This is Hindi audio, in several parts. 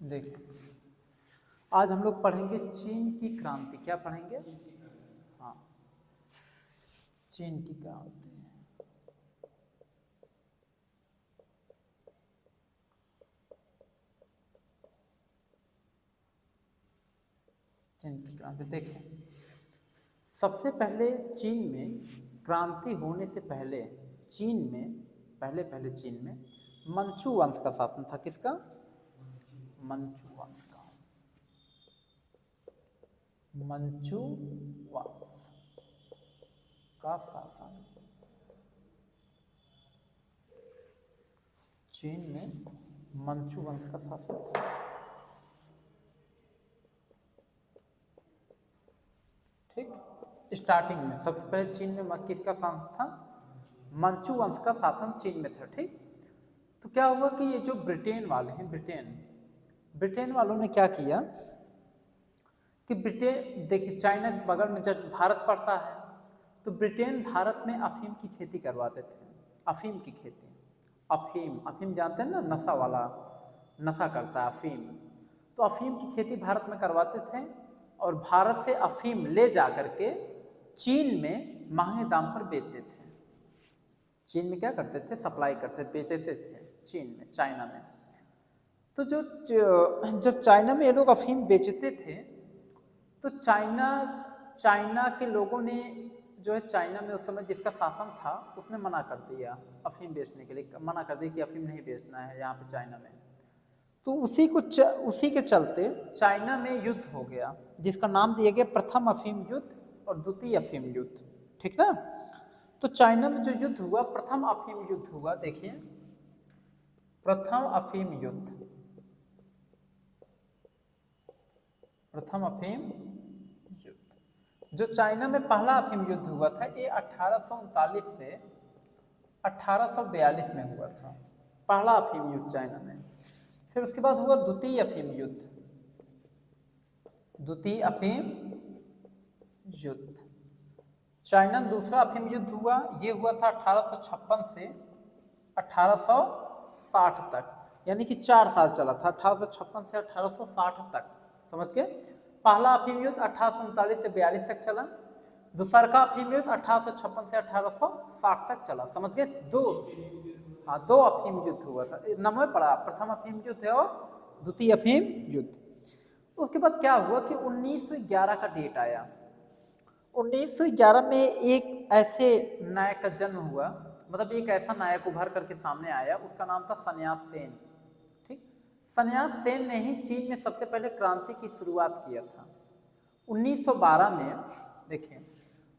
देखिए, आज हम लोग पढ़ेंगे चीन की क्रांति। क्या पढ़ेंगे? हाँ, चीन की क्रांति। चीन की क्रांति देखिए, सबसे पहले चीन में क्रांति होने से पहले चीन में चीन में मंचू वंश का शासन था। किसका? मंचू वंश का। मंचू वंश का शासन चीन में मंचू वंश का शासन था। ठीक, स्टार्टिंग में सबसे पहले चीन में किसका शासन था? मंचू वंश का शासन चीन में था। ठीक, तो क्या हुआ कि ये जो ब्रिटेन वाले हैं, ब्रिटेन वालों ने क्या किया कि ब्रिटेन, देखिए चाइना के बगल में जब भारत पड़ता है तो ब्रिटेन भारत में अफीम की खेती करवाते थे। अफीम की खेती, अफीम जानते हैं ना, नशा वाला, नशा करता है अफीम। तो अफीम की खेती भारत में करवाते थे और भारत से अफीम ले जा करके चीन में महंगे दाम पर बेचते थे। चीन में क्या करते थे? सप्लाई करते, बेचते थे चीन में, चाइना में। तो जब चाइना में ये लोग अफीम बेचते थे तो चाइना के लोगों ने जो है, चाइना में उस समय जिसका शासन था उसने मना कर दिया अफीम बेचने के लिए, मना कर दिया कि अफीम नहीं बेचना है यहाँ पे चाइना में। तो उसी के चलते चाइना में युद्ध हो गया जिसका नाम दिया गया प्रथम अफीम युद्ध और द्वितीय अफीम युद्ध। ठीक ना? तो चाइना में जो युद्ध हुआ, प्रथम अफीम युद्ध हुआ। देखिए, प्रथम अफीम युद्ध, प्रथम अफीम युद्ध जो चाइना में पहला अफीम युद्ध हुआ था, ये 1839 से 1842 में हुआ था, पहला अफीम युद्ध चाइना में। फिर उसके बाद हुआ द्वितीय अफीम युद्ध, द्वितीय अफीम युद्ध। चाइना में दूसरा अफीम युद्ध हुआ, ये हुआ था 1856 से 1860 तक, यानी कि 4 साल चला था, 1856 से 1860 तक। समझ गए? पहला अफीम युद्ध 1839 से 42 तक चला, दूसरा का अफीम युद्ध 1856 से 1860 तक चला। समझ गए? दो अफीम युद्ध हुआ था, नाम पड़ा, प्रथम अफीम युद्ध और द्वितीय अफीम युद्ध। उसके बाद क्या हुआ कि 1911 का डेट आया। 1911 में एक ऐसे नायक का जन्म हुआ, मतलब एक ऐसा नायक उभर करके सामने आया, उसका नाम था सन्यास सेन। ठीक, सन्यास सेन ने ही चीन में सबसे पहले क्रांति की शुरुआत किया था। 1912 में, देखिए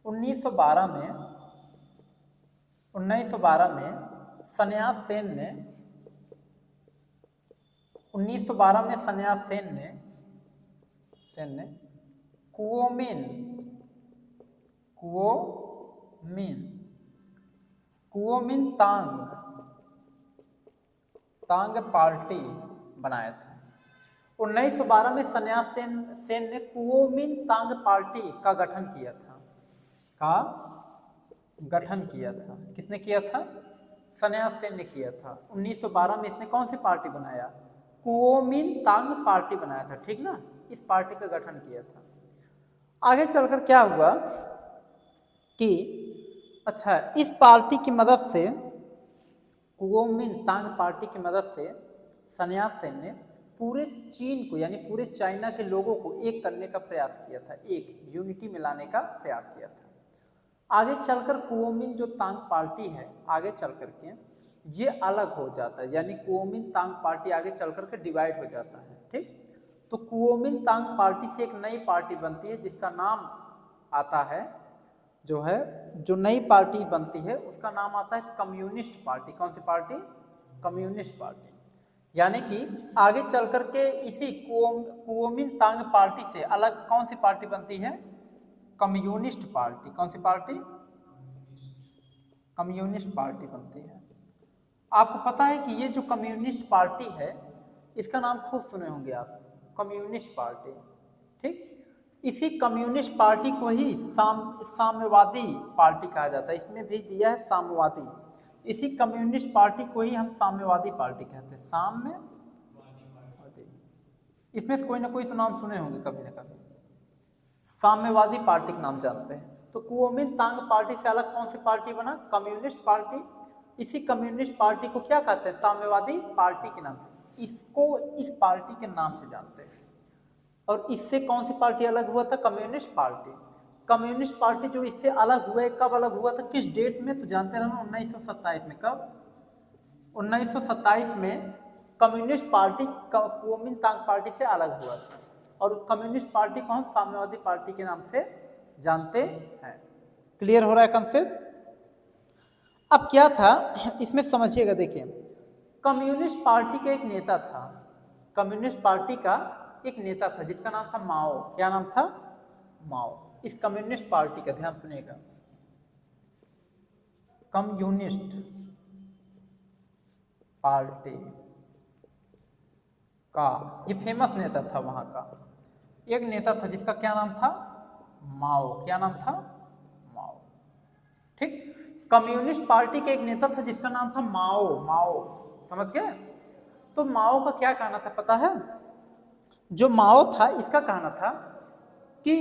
1912 में सन्यास सेन ने 1912 में सन्यास सेन ने कुओमिन तांग पार्टी बनाया था। 1912 में सन्यास सेन ने कुओमिन तांग पार्टी का गठन किया था। किसने किया था? सन्यास सेन ने किया था। 1912 में इसने कौन सी पार्टी बनाया? कुओमिन तांग पार्टी बनाया था। ठीक ना? इस पार्टी का गठन किया था। आगे चलकर क्या हुआ कि अच्छा, इस पार्टी की मदद से, कुओमिन तांग पार्टी की मदद से सन्यास सेन ने पूरे चीन को, यानी पूरे चाइना के लोगों को एक करने का प्रयास किया था, एक यूनिटी में लाने का प्रयास किया था। आगे चलकर कुओमिन जो तांग पार्टी है, आगे चल करके ये अलग हो जाता है, यानी कुओमिन तांग पार्टी आगे चल करके डिवाइड हो जाता है। ठीक, तो कुओमिन तांग पार्टी से एक नई पार्टी बनती है जिसका नाम आता है, जो नई पार्टी बनती है उसका नाम आता है कम्युनिस्ट पार्टी। कौन सी पार्टी? Communist party. यानी कि आगे चल करके इसी कुओमिन तांग पार्टी से अलग कौन सी पार्टी बनती है? Communist party. कौन सी पार्टी? कम्युनिस्ट पार्टी बनती है। आपको पता है कि ये जो कम्युनिस्ट पार्टी है, इसका नाम खूब सुने होंगे आप, कम्युनिस्ट पार्टी। ठीक, इसी कम्युनिस्ट पार्टी को ही साम्यवादी पार्टी कहा जाता है। इसमें भी दिया है साम्यवादी। इसी कम्युनिस्ट पार्टी को ही हम साम्यवादी पार्टी कहते हैं, साम्यवादी। इसमें से कोई ना कोई तो नाम सुने होंगे कभी ना कभी। साम्यवादी पार्टी का नाम जानते हैं। तो कुओमिंतांग पार्टी से अलग कौन सी पार्टी बना? Communist party. इसी कम्युनिस्ट पार्टी को क्या कहते हैं? साम्यवादी पार्टी के नाम से। इसको इस पार्टी के नाम से जानते हैं। और इससे कौन सी पार्टी अलग हुआ था? Communist party. कम्युनिस्ट पार्टी जो इससे अलग हुए, कब अलग हुआ था, किस डेट में? तो जानते रहना 1927 में। कब? 1927 में कम्युनिस्ट पार्टी कुओमिंतांग पार्टी से अलग हुआ था। और कम्युनिस्ट पार्टी को हम साम्यवादी पार्टी के नाम से जानते हैं। क्लियर हो रहा है कंसेप्ट? अब क्या था इसमें समझिएगा, देखिए कम्युनिस्ट पार्टी का एक नेता था, कम्युनिस्ट पार्टी का एक नेता था जिसका नाम था माओ। क्या नाम था? माओ। इस कम्युनिस्ट पार्टी का ध्यान सुनिएगा, कम्युनिस्ट पार्टी का ये फेमस नेता था वहां का। एक नेता था जिसका क्या नाम था? माओ। क्या नाम था? माओ। ठीक। कम्युनिस्ट पार्टी के एक नेता था जिसका नाम था माओ। माओ, समझ गए? तो माओ का क्या कहना था पता है? जो माओ था इसका कहना था कि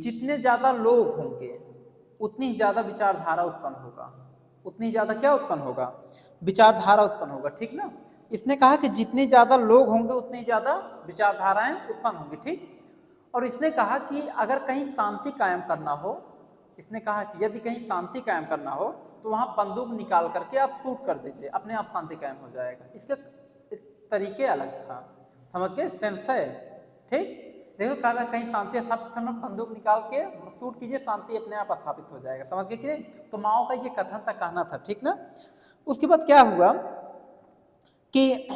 जितने ज्यादा लोग होंगे उतनी ज्यादा विचारधारा उत्पन्न होगा। उतनी ज्यादा क्या उत्पन्न होगा? विचारधारा उत्पन्न होगा। ठीक ना? इसने कहा कि जितने ज्यादा लोग होंगे उतनी ज्यादा विचारधाराएं उत्पन्न होंगी। ठीक। और इसने कहा कि अगर कहीं शांति कायम करना हो, इसने कहा कि यदि कहीं शांति कायम करना हो तो वहां बंदूक निकाल करके आप शूट कर दीजिए, अपने आप शांति कायम हो जाएगा। इसके तरीके अलग था, समझ गए? सेंस है। ठीक। देखो कहा कहीं शांति स्थापित करना, बंदूक निकाल के शूट कीजिए, शांति अपने आप स्थापित हो जाएगा। समझ गए कि? तो माओ का ये कथन था, कहना था। ठीक ना? उसके बाद क्या हुआ कि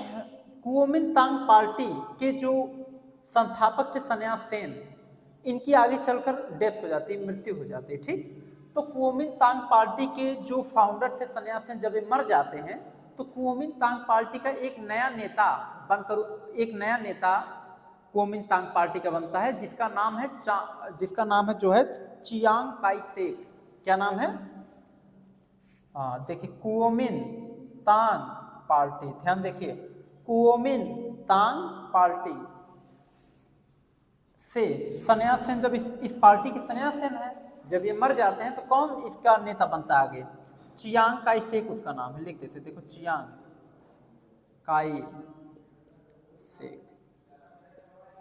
कुओमिंतांग पार्टी के जो संस्थापक थे सन्यास सेन, इनकी आगे चलकर डेथ हो जाती है, मृत्यु हो जाती है। ठीक। तो कुओमिंतांग पार्टी के जो फाउंडर थे सन्यास सेन, जब ये मर जाते हैं तो कुओमिंतांग पार्टी का एक नया नेता बनकर, एक नया नेता कुओमिंतांग पार्टी का बनता है जिसका नाम है जो है चियांग काई शेक। क्या नाम है? देखिए कुओमिंतांग पार्टी, ध्यान देखिए, कुओमिंतांग पार्टी से सन्यास सेन, जब इस पार्टी के सन्यास सेन है, जब ये मर जाते हैं तो कौन इसका नेता बनता है आगे? चियांग काई शेक उसका नाम है। लिख देते, देखो Chiang Kai Shek.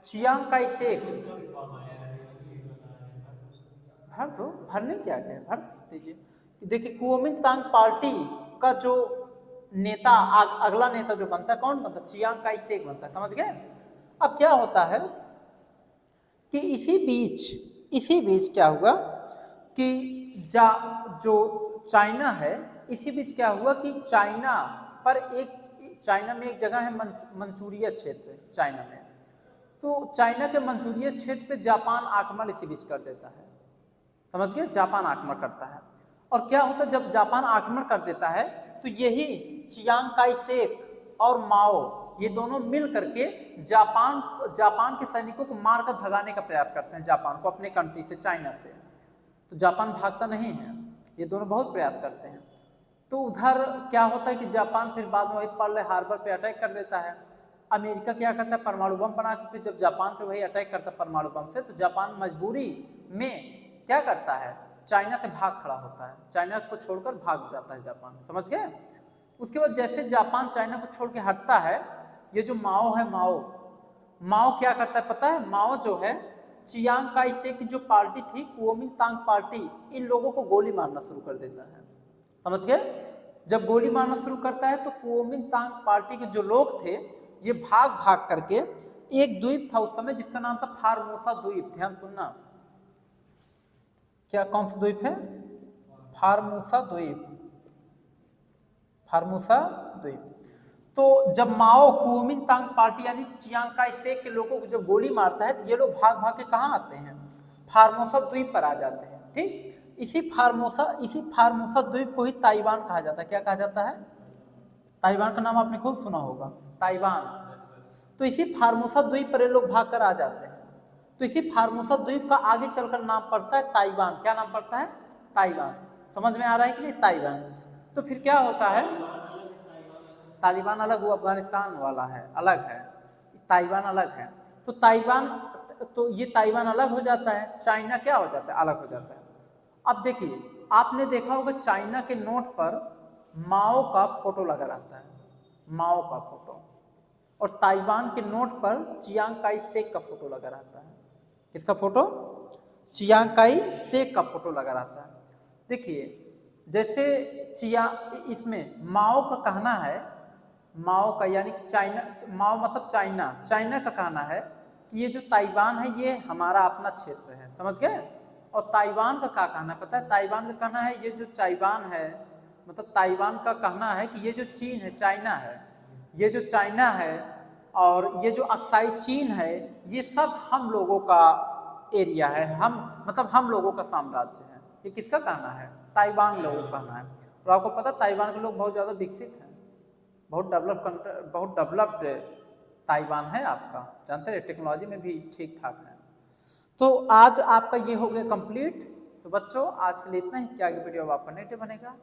Chiang Kai Shek भर दो, भरने क्या क्या भर दीजिए। देखिए कुओमिंतांग पार्टी का जो नेता अगला नेता जो बनता है, कौन बनता है? चियांग काई शेक बनता है। समझ गए? अब क्या होता है कि इसी बीच क्या हुआ कि जो चाइना है, इसी बीच क्या हुआ कि चाइना में एक जगह है मंचूरिया क्षेत्र, चाइना में। तो चाइना के मंचूरिया क्षेत्र पे जापान आक्रमण इसी बीच कर देता है। समझ गए? जापान आक्रमण करता है। और क्या होता है जब जापान आक्रमण कर देता है तो यही चियांग काई शेक और माओ, ये दोनों मिल करके जापान के सैनिकों को मारकर भगाने का प्रयास करते हैं, जापान को अपने कंट्री से, चाइना से। तो जापान भागता नहीं है, ये दोनों बहुत प्रयास करते हैं। तो उधर क्या होता है कि जापान फिर बाद में वही पर्ल हार्बर पे अटैक कर देता है। अमेरिका क्या करता है? परमाणु बम बना के फिर जब जापान पे वही अटैक करता है परमाणु बम से, तो जापान मजबूरी में क्या करता है? चाइना से भाग खड़ा होता है, चाइना को छोड़कर भाग जाता है जापान। समझ गए? उसके बाद जैसे जापान चाइना को छोड़ के हटता है, ये जो माओ है, माओ क्या करता है पता है? माओ जो है चियांग काई शेक की जो पार्टी थी कुओमिंतांग पार्टी, इन लोगों को गोली मारना शुरू कर देता है। समझ गए? जब गोली मारना शुरू करता है तो कुओमिंतांग पार्टी के जो लोग थे ये भाग भाग करके, एक द्वीप था उस समय जिसका नाम था फार्मोसा द्वीप। ध्यान सुनना, क्या कौन सा द्वीप है? फार्मोसा द्वीप। फार्मोसा द्वीप। तो जब माओ कुओमिंतांग पार्टी यानी चियांग काई शेक के लोगों को जब गोली मारता है तो ये लोग भाग भाग के कहाँ आते हैं? फार्मोसा द्वीप पर आ जाते हैं। ठीक। इसी फार्मोसा द्वीप को ही ताइवान कहा जाता है। क्या कहा जाता है? ताइवान का नाम आपने खूब सुना होगा, ताइवान। तो इसी फार्मोसा द्वीप पर ये लोग भाग कर आ जाते हैं। तो इसी फार्मोसा द्वीप का आगे चलकर नाम पड़ता है ताइवान। क्या नाम पड़ता है? ताइवान। समझ में आ रहा है कि नहीं? ताइवान। तो फिर क्या होता है? तालिबान अलग, वो अफगानिस्तान वाला है, अलग है, ताइवान अलग है। तो ताइवान, तो ये ताइवान अलग हो जाता है, चाइना क्या हो जाता है, अलग हो जाता है। अब देखिए, आपने देखा होगा चाइना के नोट पर माओ का फोटो लगा रहता है, माओ का फोटो, और ताइवान के नोट पर चियांग काई शेक का फोटो लगा रहता है। किसका फोटो? चियांग काई शेक का फोटो लगा रहता है। देखिए, जैसे इसमें माओ का कहना है, माओ का यानी कि चाइना, माओ मतलब चाइना, चाइना का कहना है कि ये जो ताइवान है ये हमारा अपना क्षेत्र है, समझ गए। और ताइवान का क्या कहना है पता है? ताइवान का कहना है ये जो ताइवान है, मतलब ताइवान का कहना है कि ये जो चीन है, चाइना है, ये जो चाइना है और ये जो अक्साई चीन है, ये सब हम लोगों का एरिया है, हम मतलब हम लोगों का साम्राज्य है। ये किसका कहना है? ताइवान लोगों का कहना है। और आपको पता है ताइवान के लोग बहुत ज़्यादा विकसित हैं, बहुत डेवलप्ड ताइवान है आपका, जानते हैं, टेक्नोलॉजी में भी ठीक ठाक है। तो आज आपका ये हो गया कंप्लीट। तो बच्चों आज के लिए इतना ही, इसके आगे वीडियो अब आपका नेक्स्ट बनेगा।